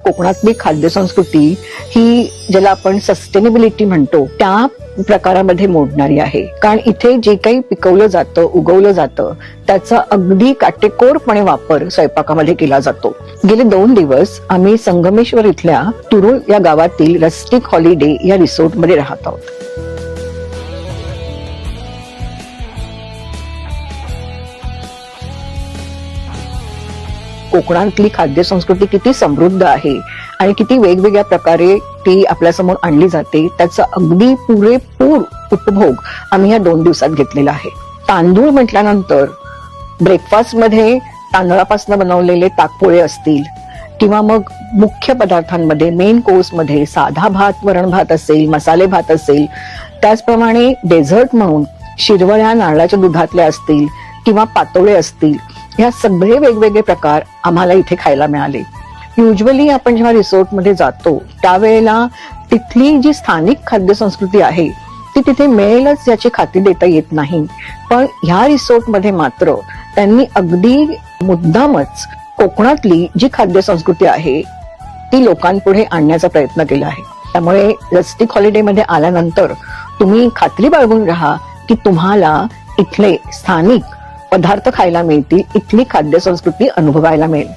कोकणातली खाद्य संस्कृती ही ज्याला आपण सस्टेनेबिलिटी म्हणतो त्या प्रकारामध्ये मोडणारी आहे. कारण इथे जे काही पिकवलं जातं, उगवलं जातं, त्याचा अगदी काटेकोरपणे वापर स्वयंपाकामध्ये केला जातो. गेले 2 दिवस आम्ही संगमेश्वर इथल्या तुरुळ या गावातील रस्टिक हॉलिडे या रिसोर्टमध्ये राहत आहोत. कोकणातली खाद्य संस्कृती किती समृद्ध आहे आणि किती वेगवेगळ्या प्रकारे ती आपल्यासमोर आणली जाते त्याचा अगदी पुरेपूर उपभोग आम्ही या 2 दिवसात घेतलेला आहे. तांदूळ म्हटल्यानंतर ब्रेकफास्ट मध्ये तांदळापासून बनवलेले ताकपोळे असतील किंवा मग मुख्य पदार्थांमध्ये मेन कोर्स मध्ये साधा भात, वरण भात असेल, मसाले भात असेल, त्याचप्रमाणे डेझर्ट म्हणून शिरवळ्या नारळाच्या दुधातल्या असतील किंवा पातोळे असतील, ह्या सगळे वेगवेगळे प्रकार आम्हाला इथे खायला मिळाले. युजली आपण जेव्हा रिसोर्टमध्ये जातो त्यावेळेला तिथली जी स्थानिक खाद्य संस्कृती आहे ती तिथे मिळेलच याची खात्री देता येत नाही. पण ह्या रिसोर्टमध्ये मात्र त्यांनी अगदी मुद्दामच कोकणातली जी खाद्य संस्कृती आहे ती लोकांपुढे आणण्याचा प्रयत्न केला आहे. त्यामुळे रस्टिक हॉलिडेमध्ये आल्यानंतर तुम्ही खात्री बाळगून राहा की तुम्हाला इथले स्थानिक पदार्थ खायला मिळतील, इथली खाद्य संस्कृती अनुभवायला मिळेल.